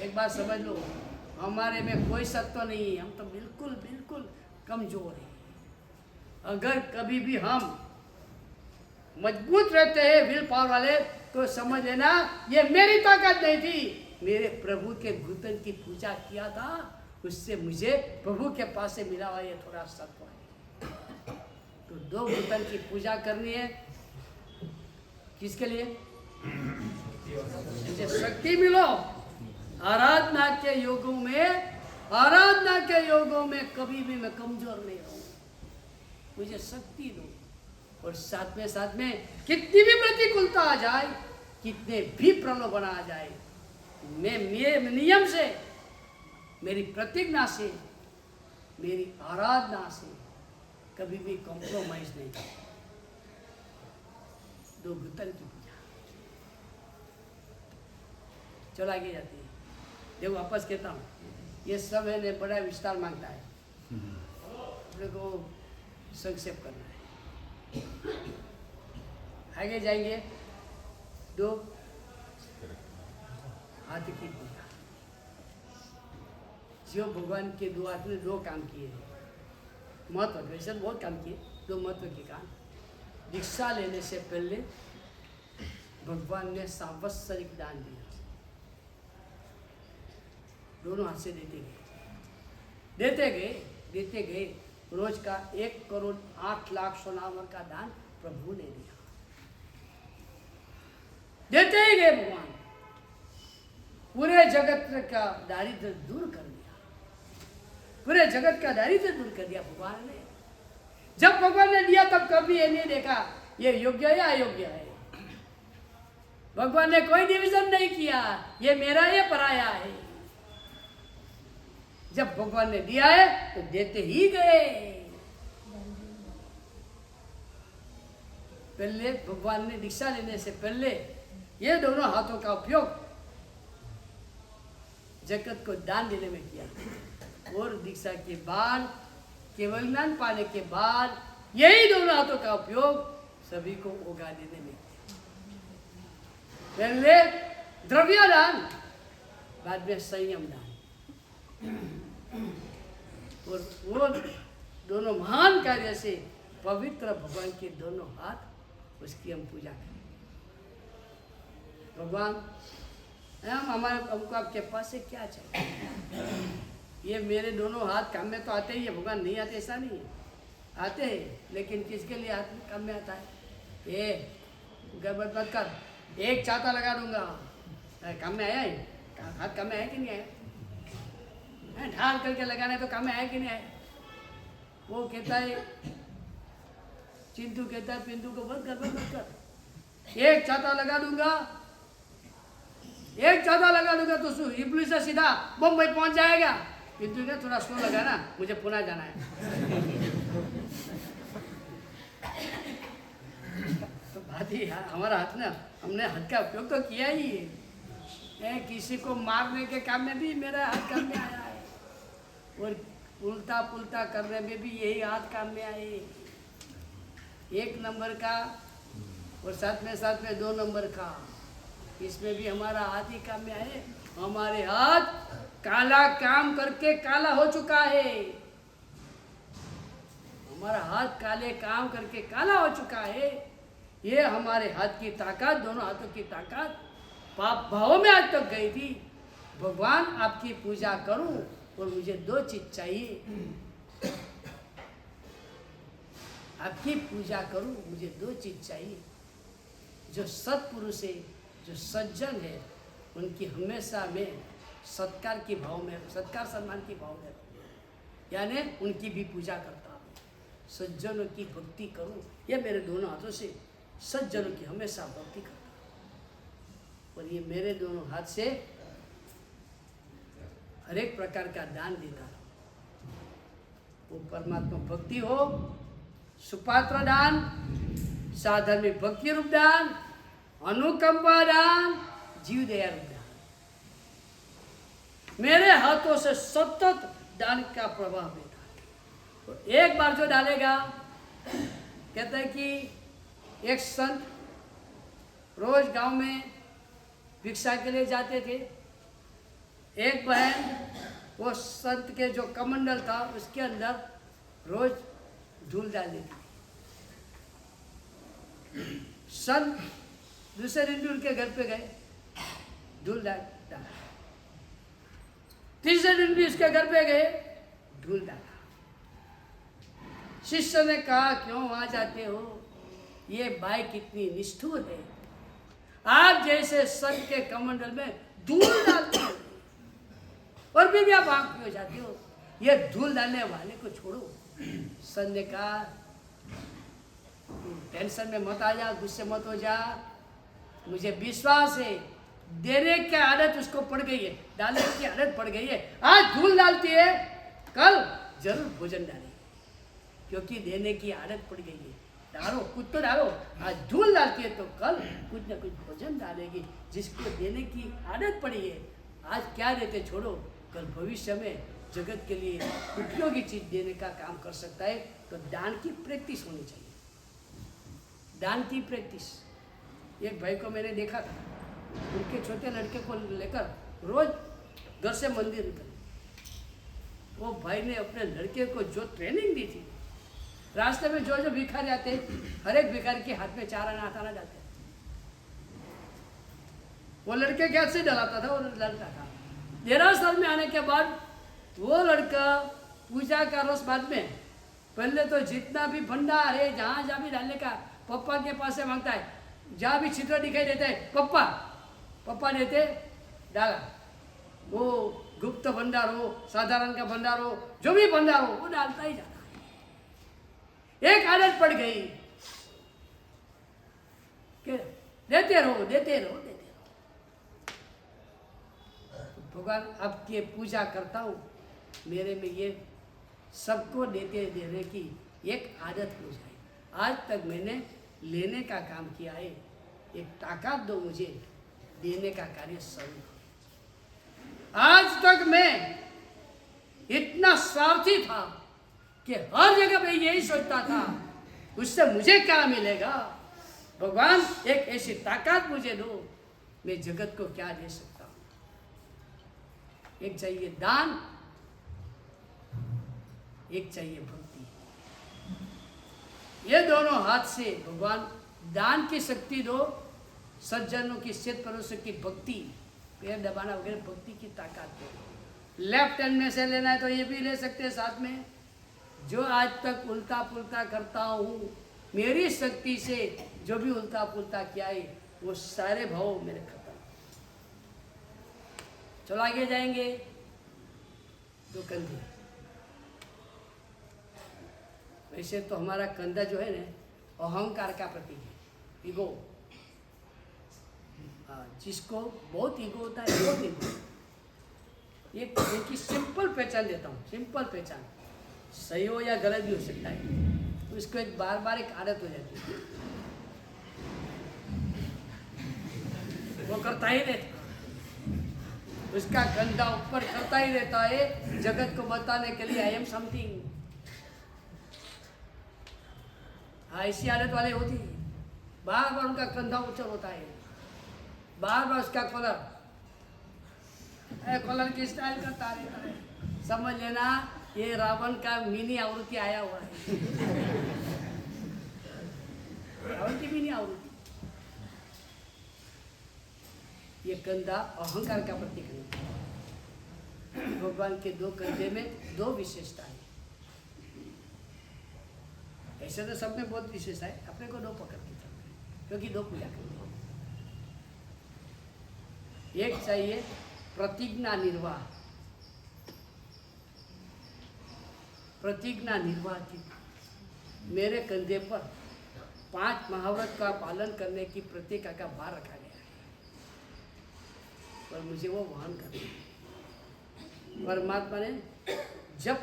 एक बात समझ लो, हमारे में कोई सत्व नहीं है, हम तो बिल्कुल बिल्कुल कमजोर हैं। अगर कभी भी हम मजबूत रहते हैं, विल पावर वाले, तो समझ लेना ये मेरी ताकत नहीं थी, मेरे प्रभु के घुटन की पूजा किया था, उससे मुझे प्रभु के पास से मिला हुआ ये थोड़ा सत्व है। तो 2 घुटन की पूजा करनी है, किसके लिए? मुझे शक्ति मिलो। आराधना के योगों में कभी भी मैं कमजोर नहीं रहूं, मुझे शक्ति दो। और साथ में कितनी भी प्रतिकूलता आ जाए, कितने भी प्रलोभन आ जाए, मैं मेरे नियम से, मेरी प्रतिज्ञा से, मेरी आराधना से कभी भी कॉम्प्रोमाइज नहीं करता। 2 घुटन की पूजा। चलो आगे जाते हैं। देखो वापस कहता हूँ, ये सब है ने बड़ा विस्तार मांगता है, अपने को संक्षेप करना है। आगे जाएंगे। 2 हाथ की पूजा। जो भगवान के 2 हाथ में 2 काम किए हैं, महत्व, वैसे बहुत काम किए, 2 महत्व के काम। दीक्षा लेने से पहले भगवान ने सांवत्सरिक दान दिया, दोनों हाथ से देते गए। रोज का 1,08,00,000 सोनावर का दान प्रभु ने दिया, देते ही गए। भगवान पूरे जगत का दारिद्र्य दूर कर दिया, पूरे जगत का दारिद्र्य दूर कर दिया भगवान ने। जब भगवान ने दिया तब कभी ये नहीं देखा ये योग्य है या अयोग्य है। भगवान ने कोई डिवीजन नहीं किया, ये मेरा है पराया है। जब भगवान ने दिया है तो देते ही गए। पहले भगवान ने दीक्षा लेने से पहले ये दोनों हाथों का उपयोग जगत को दान देने में किया, और दीक्षा के बाद, केवल ज्ञान पाने के बाद यही दोनों हाथों का उपयोग सभी को उगा देने में किया। पहले द्रव्य दान, बाद में संयम दान। और वो दोनों महान कार्य से पवित्र भगवान के दोनों हाथ, उसकी हम पूजा करें। भगवान हमको आपके पास से क्या चाहिए? ये मेरे दोनों हाथ काम में तो आते ही है, भगवान नहीं आते ऐसा नहीं है, आते हैं, लेकिन किसके लिए हाथ काम में आता है? ये गड़बड़ मत कर, एक छाता लगा दूंगा, काम में आया है? हाथ काम में आया कि नहीं आया? ढाल करके लगाना है तो काम में आया कि नहीं आया? वो कहता है, चिंटू कहता है पिंटू को बस गड़बड़ मत कर, एक छाता लगा दूंगा, एक छाता लगा दूंगा तो इबली से सीधा बम्बई पहुंच जाएगा। पिंटू का थोड़ा स्लो लगा ना, मुझे पुणे जाना है। तो बात ही हमारा हाथ ना, हमने हाथ का उपयोग तो किया ही है। किसी को मारने के काम में भी मेरा हाथ काम में आया है, और उल्टा पुल्टा करने में भी यही हाथ काम में आए। 1 नंबर का और साथ में 2 नंबर का, इसमें भी हमारा हाथ ही काम में आए। हमारे हाथ काला काम करके काला हो चुका है, हमारा हाथ काले काम करके काला हो चुका है। ये हमारे हाथ की ताकत, दोनों हाथों की ताकत पाप भाव में आज तक गई थी। भगवान आपकी पूजा करूं और मुझे 2 चीज चाहिए, आपकी पूजा करूं मुझे 2 चीज चाहिए। जो सत्पुरुष है, जो सज्जन है, उनकी हमेशा में सत्कार की भाव में, सत्कार सम्मान की भाव में, यानी उनकी भी पूजा करता हूँ, सज्जनों की भक्ति करूँ। ये मेरे दोनों हाथों से सज्जनों की हमेशा भक्ति करता हूँ, और ये मेरे दोनों हाथ से हर एक प्रकार का दान देता हूँ। वो परमात्मा भक्ति हो, सुपात्र दान, साधर्मिक भक्ति रूप दान, अनुकंपा दान, जीव दया रूप दान, मेरे हाथों से सतत दान का प्रवाह देता है। तो एक बार जो डालेगा, कहते हैं कि एक संत रोज गांव में भिक्षा के लिए जाते थे। एक बहन वो संत के जो कमंडल था उसके अंदर रोज धूल डाल देती। संत दूसरे दिन भी उनके घर पे गए, धूल डाला। तीसरे दिन भी उसके घर पे गए, धूल डाला। शिष्य ने कहा, क्यों वहां जाते हो? ये बाई कितनी निष्ठुर है, आप जैसे संत के कमंडल में धूल डालते हो और भी आप आंख क्यों जाते हो? ये धूल डालने वाले को छोड़ो। संत ने कहा, टेंशन में मत आ जा, गुस्से मत हो जा, मुझे विश्वास है देने की आदत उसको पड़ गई है, डालने की आदत पड़ गई है। आज धूल डालती है, कल जरूर भोजन डालेगी, क्योंकि देने की आदत पड़ गई है। डालो, कुछ तो डालो। आज धूल डालती है तो कल कुछ न कुछ भोजन डालेगी। जिसको देने की आदत पड़ी है, आज क्या देते छोड़ो, कल भविष्य में जगत के लिए उपयोगी चीज देने का काम कर सकता है। तो दान की प्रैक्टिस होनी चाहिए, दान की प्रैक्टिस। एक भाई को मैंने देखा था, उनके छोटे लड़के को लेकर रोज घर से मंदिर निकले। वो भाई ने अपने लड़के को जो ट्रेनिंग दी थी, रास्ते में जो जो भिखारी आते, हर एक भिखारी के हाथ में 4 आना जाते, वो लड़के के हाथ से डलाता था, वो लड़का था। 13 साल में आने के बाद वो लड़का पूजा का रोज बाद में पहले तो जितना भी भंडार है जहाँ जहाँ भी डालने का पप्पा के पास से मांगता है, जहाँ भी चित्र दिखाई देता है पप्पा पप्पा देते डाला। वो गुप्त भंडार हो, साधारण का भंडार हो, जो भी भंडार हो वो डालता ही जाता है। एक आदत पड़ गई कि देते रहो देते रहो देते रहो। भगवान आपकी पूजा करता हूँ, मेरे में ये सबको देते देने की एक आदत हो जाए। आज तक मैंने लेने का काम किया है, एक ताकत दो मुझे देने का कार्य शुरू। आज तक मैं इतना स्वार्थी था कि हर जगह पे यही सोचता था उससे मुझे क्या मिलेगा। भगवान एक ऐसी ताकत मुझे दो, मैं जगत को क्या दे सकता हूँ। एक चाहिए दान, एक चाहिए भक्ति। ये दोनों हाथ से भगवान दान की शक्ति दो, सज्जनों की शत परोसों की भक्ति, पैर दबाना वगैरह भक्ति की ताकत दो। लेफ्ट हैंड में से लेना है तो ये भी ले सकते हैं साथ में। जो आज तक उल्टा पुल्टा करता हूँ, मेरी शक्ति से जो भी उल्टा पुल्टा किया है वो सारे भाव मेरे खत्म। चलो आगे जाएंगे। दो कंधे, वैसे तो हमारा कंधा जो है ना अहंकार का प्रतीक है, ईगो। जिसको बहुत ईगो होता है, बहुत ईगो। एक की सिंपल पहचान देता हूँ, सिंपल पहचान, सही हो या गलत भी हो सकता है, तो इसको एक बार बार एक आदत हो जाती है, वो करता ही रहता, उसका कंधा ऊपर करता ही रहता है जगत को बताने के लिए आई एम समथिंग। ऐसी आदत वाले होती है, बार बार उनका कंधा ऊंचा होता है, बार बार उसका कॉलर की स्टाइल करता रहता है। समझ लेना ये रावण का मिनी आवृत्ति आया हुआ है। रावण की मिनी आवृत्ति। ये कंधा अहंकार का प्रतीक है। भगवान के दो कंधे में दो विशेषता है। ऐसे तो सब में बहुत विशेषता है, अपने को दो पकड़ के चलते हैं क्योंकि दो पूजा करते हैं। एक चाहिए प्रतिज्ञा निर्वाह, प्रतिज्ञा निर्वाह की मेरे कंधे पर 5 महाव्रत का पालन करने की प्रतिज्ञा का भार रखा गया है, पर मुझे वो वहन करना है। परमात्मा ने जब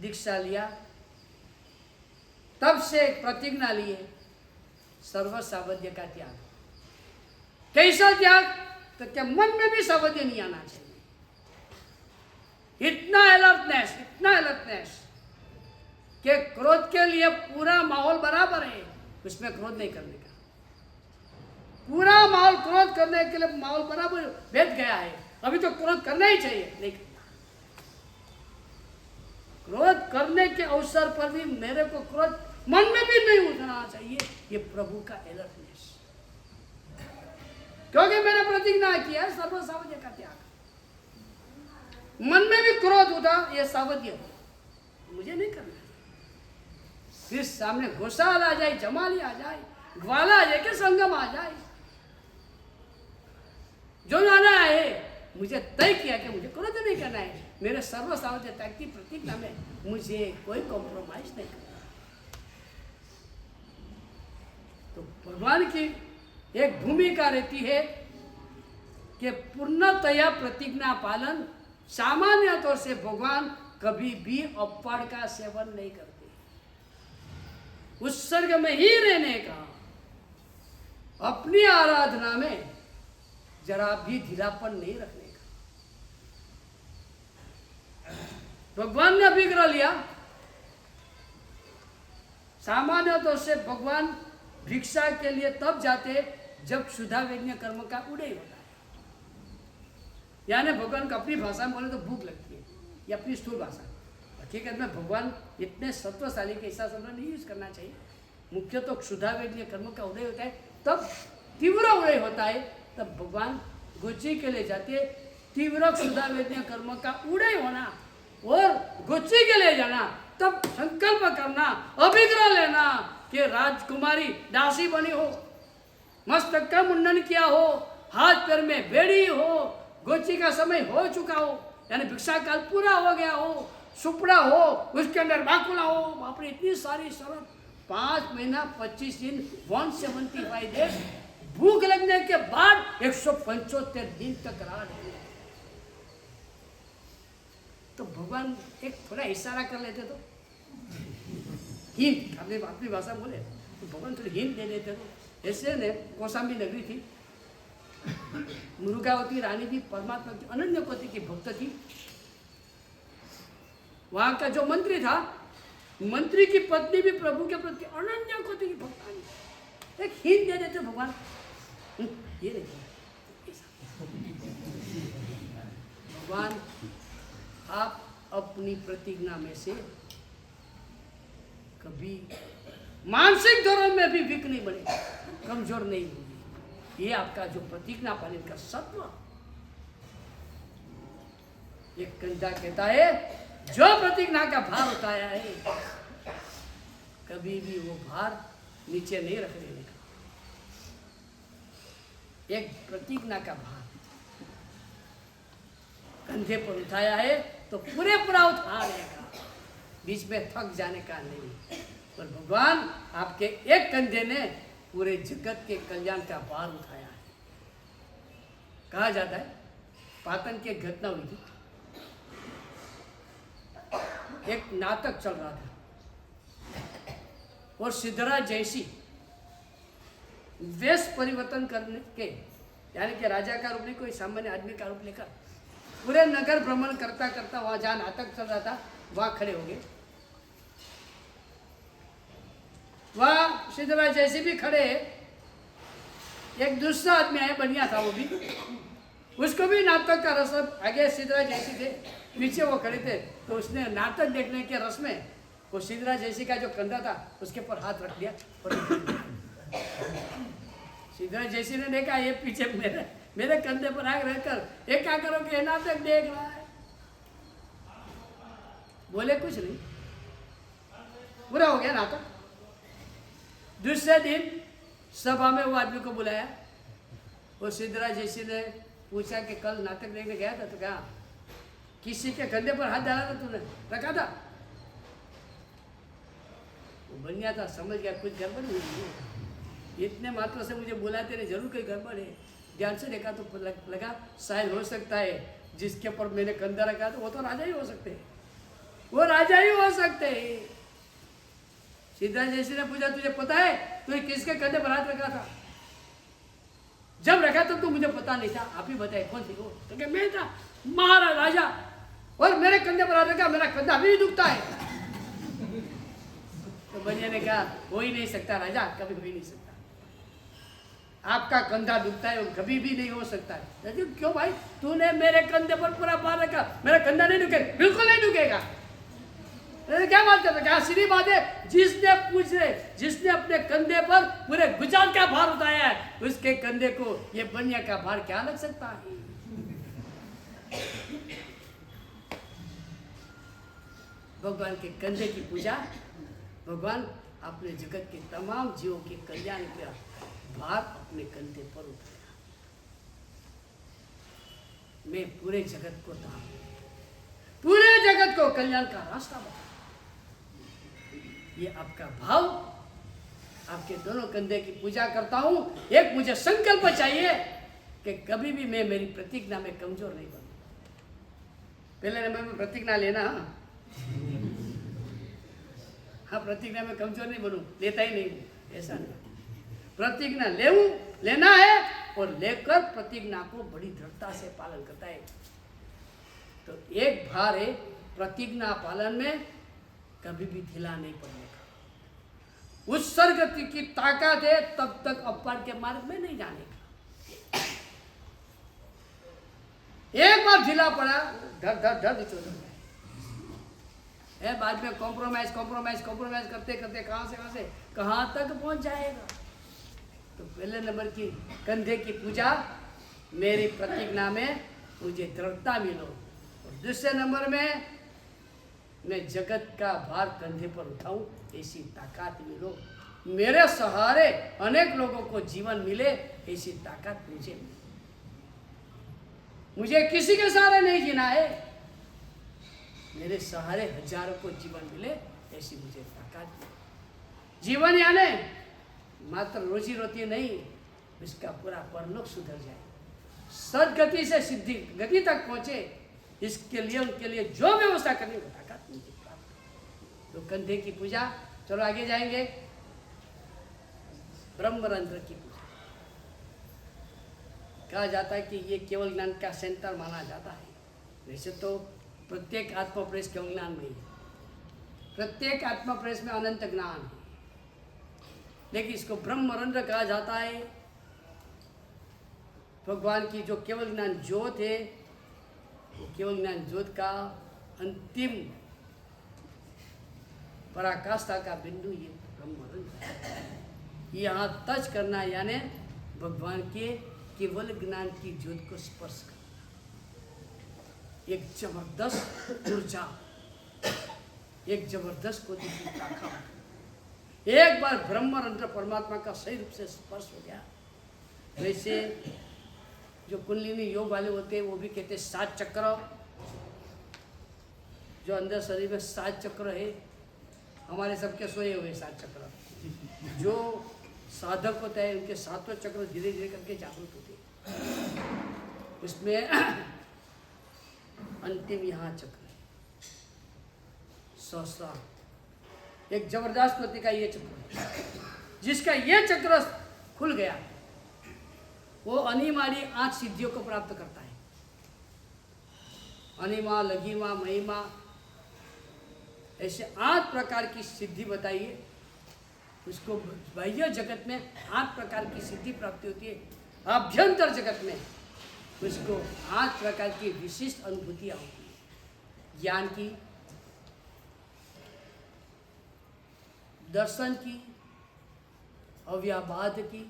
दीक्षा लिया तब से एक प्रतिज्ञा लिए, सर्व सावध्य का त्याग। कैसा त्याग? तो क्या मन में भी सावध्य नहीं आना चाहिए। इतना अलर्टनेस कि क्रोध के लिए पूरा माहौल बराबर है, उसमें क्रोध नहीं करने का। पूरा माहौल क्रोध करने के लिए माहौल बराबर बैठ गया है, अभी तो क्रोध करना ही चाहिए, नहीं करना। क्रोध करने के अवसर पर भी मेरे को क्रोध मन में भी नहीं उठना चाहिए। ये प्रभु का अलर्टनेस, क्योंकि मैंने प्रतिज्ञा किया सर्व सावध्य का त्याग। मन में भी क्रोध उठा, ये सावध्य मुझे नहीं करना। फिर सामने घोषाल आ जाए, जमाली आ जाए, ग्वाला आ जाए कि संगम आ जाए, जो आना है मुझे तय किया कि मुझे क्रोध नहीं करना है। मेरे सर्व सावध्य त्याग की प्रतिज्ञा में मुझे कोई कॉम्प्रोमाइज नहीं करना। तो भगवान की एक भूमिका रहती है कि पूर्णतया प्रतिज्ञा पालन। सामान्य तौर से भगवान कभी भी अपाड़ का सेवन नहीं करते, उत्सर्ग में ही रहने का, अपनी आराधना में जरा भी ढीलापन नहीं रखने का। भगवान ने अभिग्रह लिया। सामान्य तौर से भगवान भिक्षा के लिए तब जाते जब क्षुधा वेज्ञ कर्म का उदय होता है, यानी भगवान को अपनी भाषा में बोले तो भूख लगती है, या अपनी स्थूल भाषा। हकीकत में भगवान इतने सत्वशाली के ऐसा शब्द नहीं यूज करना चाहिए। मुख्य तो क्षुधा वेज्ञ कर्म का उदय होता है, तब तीव्र उदय होता है तब भगवान गुच्ची के लिए जाते, तीव्र सुधा वेदनीय कर्म का उड़े होना और गुच्ची के लिए जाना, तब संकल्प करना, अभिग्रह लेना कि राजकुमारी दासी बनी हो, मस्तक का मुंडन किया हो, हाथ पैर में बेड़ी हो, गोची का समय हो चुका हो, यानी भिक्षा काल पूरा हो गया हो, सुपड़ा हो, उसके अंदर बाकुला हो, बाप रे इतनी सारी शरत, 5 महीना 25 दिन 175 डेज, भूख लगने के बाद 175 दिन तक रहा है। तो भगवान एक थोड़ा इशारा कर लेते तो हिंट, अपनी भाषा बोले तो भगवान थोड़ी हिंट दे देते तो। ऐसे ने कौशाम्बी नगरी थी, मृगावती रानी भी परमात्मा की अनन्य कोटि की भक्त थी। वहां का जो मंत्री था, मंत्री की पत्नी भी प्रभु के प्रति अनन्य कोटि की भक्तानी। एक हिंट दे देते भगवान, ये देखो भगवान आप अपनी प्रतिज्ञा में से कभी मानसिक धर्म में भी वीक नहीं बने, कमजोर नहीं होगी। ये आपका जो प्रतिज्ञा पालन का सत्व। एक कंधा कहता है जो प्रतिज्ञा का भार उठाया है कभी भी वो भार नीचे नहीं रख देने का। एक प्रतिज्ञा का भार कंधे पर उठाया है तो पूरे पूरा उठा लेगा, बीच में थक जाने का नहीं। पर भगवान आपके एक कंधे ने पूरे जगत के कल्याण का भार उठाया है। कहा जाता है पाटन की एक घटना हुई थी, एक नाटक चल रहा था और सिद्धराज जयसी वेश परिवर्तन करने के, यानी कि राजा का रूप नहीं, कोई सामान्य आदमी का रूप लेकर पूरे नगर भ्रमण करता करता वहां जहां नाटक चल रहा था वहां खड़े हो गए। वहां सिद्धराज जैसे भी खड़े, एक दूसरा आदमी आया, बढ़िया था वो भी, उसको भी नाटक का रस। आगे सिद्धराज जैसी थे, पीछे वो खड़े थे, तो उसने नाटक देखने के रस में वो सिद्धराज जैसी का जो कंधा था उसके ऊपर हाथ रख दिया। सिद्धराज जैसी ने देखा ये पीछे मेरे कंधे पर आग रहकर एक क्या करो कि नाटक देख रहा है। बोले कुछ नहीं, पूरा हो गया नाटक। दूसरे दिन सभा में वो आदमी को बुलाया, वो सिद्धराज जैसी ने पूछा कि कल नाटक देखने गया था तो क्या किसी के कंधे पर हाथ डाला था तूने, रखा था? वो बढ़िया था, समझ गया कुछ गड़बड़ नहीं है, इतने मात्र से मुझे बुलाते नहीं, जरूर कोई गड़बड़ है। ध्यान से देखा तो लगा शायद हो सकता है जिसके ऊपर मैंने कंधा रखा तो वो तो राजा ही हो सकते हैं, वो राजा ही हो सकते हैं। सिद्धराज जैसी ने पूछा तुझे पता है तूने किसके कंधे पर हाथ रखा था? जब रखा तब तो मुझे पता नहीं था, आप ही बताए कौन थी वो? तो क्या मैं था महाराज राजा, और मेरे कंधे पर हाथ रखा, मेरा कंधा अभी भी दुखता है। तो बनिया ने कहा हो ही नहीं सकता राजा, कभी हो ही नहीं सकता, आपका कंधा दुखता है वो कभी भी नहीं हो सकता है। क्यों भाई, तूने मेरे कंधे पर पूरा भार रखा, मेरा कंधा नहीं दुखेगा? बिल्कुल नहीं दुखेगा। क्या बात करते, क्या सीधी बात है? जिसने अपने कंधे पर पूरे गुजरात का भार उठाया है उसके कंधे को ये बनिया का भार क्या लग सकता है? भगवान के कंधे की पूजा, भगवान अपने जगत के तमाम जीवों के कल्याण का भार अपने कंधे पर उठाया। मैं पूरे जगत को दान, पूरे जगत को कल्याण का रास्ता बता। ये आपका भाव, आपके दोनों कंधे की पूजा करता हूं। एक मुझे संकल्प चाहिए कि कभी भी मैं मेरी प्रतिज्ञा में कमजोर नहीं बनूं। पहले नंबर में प्रतिज्ञा लेना, हाँ प्रतिज्ञा में कमजोर नहीं बनूं, लेता ही नहीं, ऐसा नहीं। प्रतिज्ञा लेना है और लेकर प्रतिज्ञा को बड़ी दृढ़ता से पालन करता है। तो एक भार है प्रतिज्ञा पालन में कभी भी ढीला नहीं पड़ने का। उत्सर्ग की ताकत है तब तक अपार के मार्ग में नहीं जाने का। एक बार ढीला पड़ा धर धर धर निचोड़ है, बाद में कॉम्प्रोमाइज करते करते कहां से कहां तक पहुंच जाएगा। तो पहले नंबर की कंधे की पूजा मेरी प्रतिज्ञा में मुझे दृढ़ता मिलो। और दूसरे नंबर में मैं जगत का भार कंधे पर उठाऊं, ऐसी ताकत मिलो। मेरे सहारे अनेक लोगों को जीवन मिले, ऐसी ताकत मुझे मिले। मुझे किसी के सहारे नहीं जीना है, मेरे सहारे हजारों को जीवन मिले, ऐसी मुझे ताकत मिले। जीवन यानी मात्र रोजी रोटी नहीं, इसका पूरा परलोक सुधर जाए, सदगति से सिद्धि गति तक पहुंचे, इसके लिए उनके लिए जो व्यवस्था करनी वो ताकत मुझे प्राप्त। तो कंधे की पूजा, चलो आगे जाएंगे। ब्रह्मरंध्र की पूजा, कहा जाता है कि ये केवल ज्ञान का सेंटर माना जाता है। वैसे तो प्रत्येक आत्मा प्रेस केवल ज्ञान नहीं है, प्रत्येक आत्मा प्रेस में अनंत ज्ञान है, लेकिन इसको ब्रह्मरंध्र कहा जाता है। भगवान की जो केवल ज्ञान ज्योत है, वो केवल ज्ञान ज्योत का अंतिम पराकाष्ठा का बिंदु ये ब्रह्मरंध्र है। यहाँ टच करना यानी भगवान के केवल ज्ञान की ज्योत को स्पर्श करना, एक जबरदस्त ऊर्जा, एक जबरदस्त कोटि की ताकत। एक बार ब्रह्मरंध्र परमात्मा का सही रूप से स्पर्श हो गया, वैसे जो कुंडलिनी योग वाले होते हैं वो भी कहते हैं 7 चक्र, जो अंदर शरीर में 7 चक्र है, हमारे सबके सोए हुए 7 चक्र। जो साधक होता है उनके 7वें चक्र धीरे धीरे करके जागृत होते हैं। उसमें अंतिम यहाँ चक्र है सहस्रार, एक जबरदस्त गति का ये चक्र है। जिसका ये चक्र खुल गया वो अनिमानी 8 सिद्धियों को प्राप्त करता है। अनिमा, लघिमा, महिमा, ऐसे 8 प्रकार की सिद्धि बताइए। उसको बाह्य जगत में 8 प्रकार की सिद्धि प्राप्ति होती है, अभ्यंतर जगत में उसको 8 प्रकार की विशिष्ट अनुभूतियां होती है। ज्ञान की, दर्शन की, अव्याबाध की,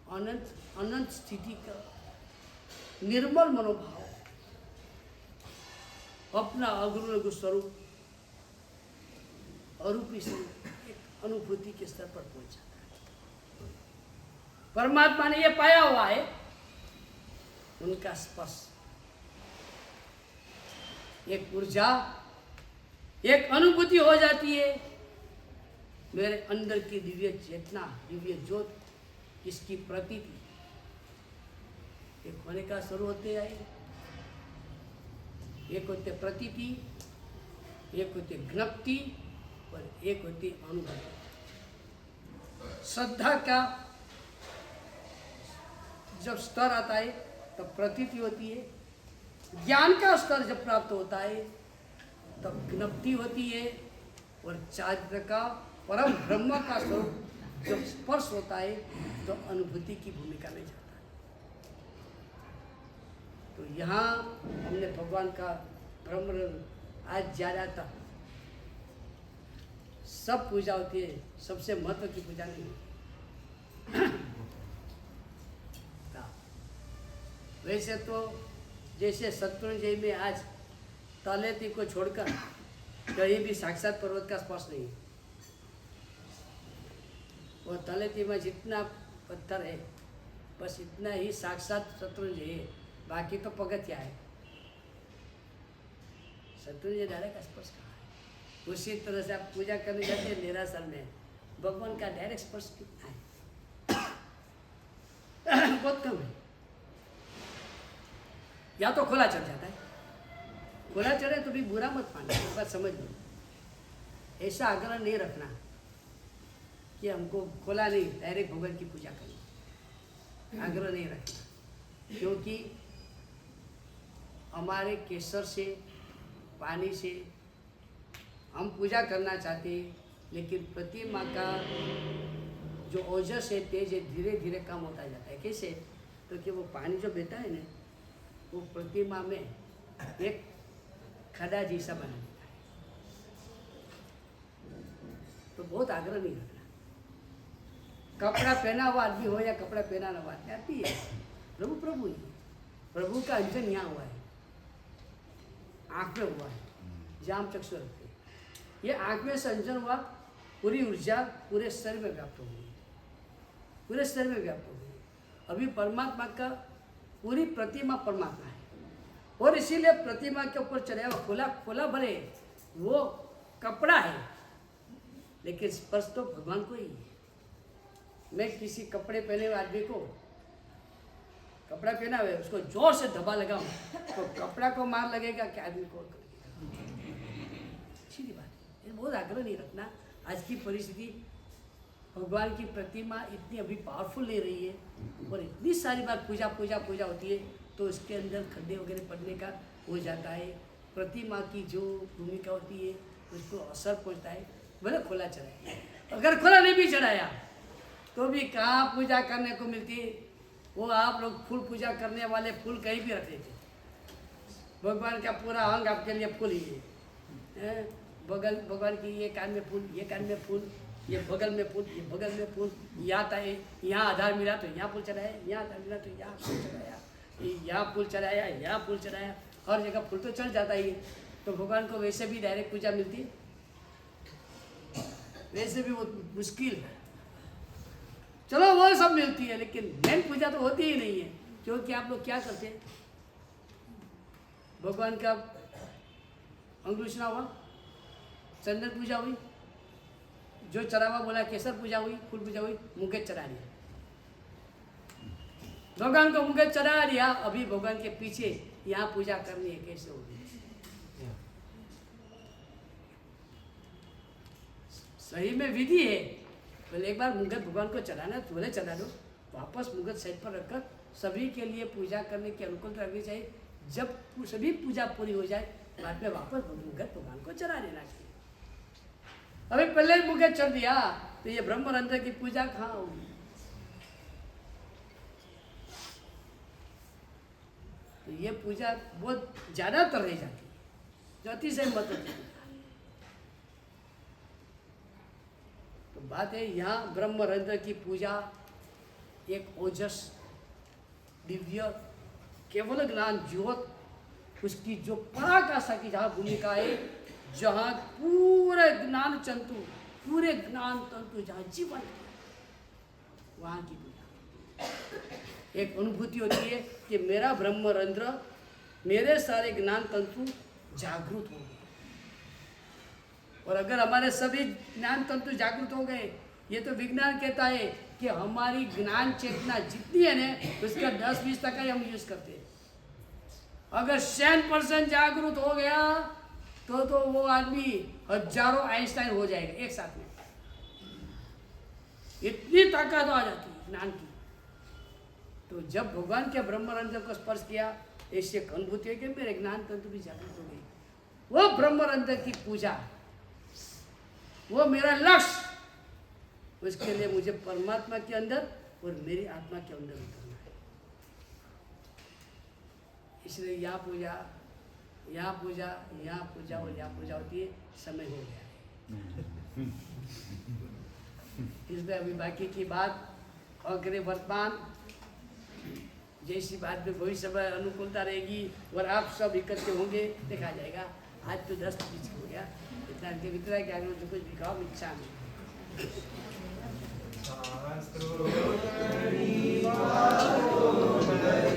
अनंत अनंत स्थिति का, निर्मल मनोभाव, अपना अग्रलघु स्वरूप, अरूपी स्वरूप, एक अनुभूति के स्तर पर पहुंच जाता है। परमात्मा ने ये पाया हुआ है, उनका स्पर्श, एक ऊर्जा, एक अनुभूति हो जाती है। मेरे अंदर की दिव्य चेतना, दिव्य ज्योत, इसकी प्रतीति एक होने का स्वरूप होते आए। एक होते प्रतीति, एक होते ज्ञप्ति और एक होती अनुभूति। श्रद्धा का जब स्तर आता है तब प्रतीति होती है, ज्ञान का स्तर जब प्राप्त होता है तब ज्ञप्ति होती है, और चारित्र का परम ब्रह्म का स्वरूप जब स्पर्श होता है तो अनुभूति की भूमिका में जाता है। तो यहाँ हमने भगवान का ब्रह्म आज ज्यादा था, सब पूजा होती है, सबसे महत्व की पूजा नहीं होती। वैसे तो जैसे शत्रुंजय में आज तलेती को छोड़कर कहीं भी साक्षात पर्वत का स्पर्श नहीं है। वो तलेती में जितना पत्थर है बस इतना ही साक्षात शत्रुंजय है, बाकी तो पगथिया है। शत्रुंजय डायरेक्ट स्पर्श कहाँ है? उसी तरह से आप पूजा करने जाते हैं निराशर में, भगवान का डायरेक्ट स्पर्श कितना है? बहुत कम है। या तो खुला चढ़ जाता है, खुला चढ़े तो भी बुरा मत मानना, बात समझ लो। ऐसा आग्रह नहीं रखना कि हमको खुला नहीं, डायरेक्ट भगवान की पूजा करनी, आग्रह नहीं रखना। क्योंकि हमारे केसर से, पानी से हम पूजा करना चाहते हैं, लेकिन प्रतिमा का जो ओजस है, तेज है, धीरे धीरे कम होता जाता है। कैसे? तो कि वो पानी जो बहता है ना, वो प्रतिमा में एक खड़ा जैसा बना देता है। तो बहुत आग्रह नहीं रखना। कपड़ा पहना हुआ आदमी हो या कपड़ा पहना हुआ आदमी है, प्रभु प्रभु ही। प्रभु का अंजन यहाँ हुआ है, आँख में हुआ है, जाम चक्षु रखते। ये आँख में से अंजन हुआ, पूरी ऊर्जा पूरे शरीर में व्याप्त हो गई, पूरे शरीर में व्याप्त हो गई। अभी परमात्मा का पूरी प्रतिमा परमात्मा है, और इसीलिए प्रतिमा के ऊपर चढ़ा हुआ खोला खोला भले वो कपड़ा है, लेकिन स्पर्श तो भगवान को ही है। मैं किसी कपड़े पहने हुए आदमी को, कपड़ा पहना हुआ है, उसको जोर से धब्बा लगाऊं तो कपड़ा को मार लगेगा कि आदमी को सीधी बात है। बहुत आग्रह नहीं रखना। आज की परिस्थिति, भगवान की प्रतिमा इतनी अभी पावरफुल ले रही है, और इतनी सारी बार पूजा पूजा पूजा होती है, तो उसके अंदर खड्डे वगैरह पड़ने का हो जाता है। प्रतिमा की जो भूमिका होती है उसको असर पहुँचता है। भले खोला चढ़ाया, अगर खोला नहीं भी चढ़ाया तो भी कहाँ पूजा करने को मिलती है। वो आप लोग फूल पूजा करने वाले फूल कहीं भी रख देते, भगवान का पूरा अंग आपके लिए फूल ही है। बगल भगवान की ये कान में फूल, ये कान में फूल, ये बगल में फूल, ये बगल में फूल, यहाँ आधार मिला तो यहाँ फूल चढ़ाया, यहाँ आधार मिला तो यहाँ फूल चढ़ाया, यहाँ फूल चढ़ाया, यहाँ फूल चढ़ाया, हर जगह फूल तो चढ़ जाता ही है। तो भगवान को वैसे भी डायरेक्ट पूजा मिलती है, वैसे भी वो मुश्किल है। चलो वो सब मिलती है, लेकिन मेन पूजा तो होती ही नहीं है। क्योंकि आप लोग क्या करते हैं, भगवान का अंगुलिचना हुआ, चंदन पूजा हुई, जो चढ़ावा बोला केसर पूजा हुई, फूल पूजा हुई, मुंगेट चढ़ा दिया, भगवान को मुंगेट चढ़ा दिया। अभी भगवान के पीछे यहाँ पूजा करनी है, कैसे होगी? सही में विधि है। पहले एक बार मुंगत भगवान को चढ़ाना, बोले चढ़ा दो, वापस मुंगत साइड पर रखकर सभी के लिए पूजा करने की अनुकूलता रखनी चाहिए। जब सभी पूजा पूरी हो जाए, बाद में वापस मुंगत भगवान को चढ़ा देना चाहिए। अभी पहले ही मुंगत चढ़ दिया तो ये ब्रह्मरंध्र की पूजा कहाँ होगी? तो ये पूजा बहुत ज्यादातर रह जाती है, जो अतिशय महत्व की। तो बात है यहाँ ब्रह्मरंध्र की पूजा एक ओजस, दिव्य, केवल ज्ञान ज्योत, उसकी जो पराकाष्ठा की जहाँ भूमिका है, जहाँ पूरे ज्ञान तंतु, पूरे ज्ञान तंतु जहाँ जीवन है, वहाँ की पूजा। एक अनुभूति होती है कि मेरा ब्रह्मरंध्र, मेरे सारे ज्ञान तंतु जागृत हो गए। और अगर हमारे सभी ज्ञान तंतु जागृत हो गए, ये तो विज्ञान कहता है कि हमारी ज्ञान चेतना जितनी है ना, उसका 10-20% ही हम यूज करते हैं। अगर 100% जागृत हो गया तो वो आदमी हजारों आइंस्टाइन हो जाएगा एक साथ में। इतनी ताकत आ जाती है ज्ञान की। तो जब भगवान के ब्रह्मरंध्र को स्पर्श किया, ऐसी एक अनुभूति है कि मेरे ज्ञान तंतु भी जागृत हो गई। वो ब्रह्मरंध्र की पूजा, वो मेरा लक्ष्य। उसके लिए मुझे परमात्मा के अंदर और मेरी आत्मा के अंदर उतरना है। इसलिए यहाँ पूजा, यहाँ पूजा, यहाँ पूजा और यहाँ पूजा होती है। समय हो गया है, इसलिए अभी बाकी की बात अग्रे वर्तमान जैसी बात में भविष्य में अनुकूलता रहेगी और आप सब इकट्ठे होंगे, देखा जाएगा। आज तो 10-20 हो गया, इतना के भीतर है कि आगे जो कुछ दिखाओ इच्छा में।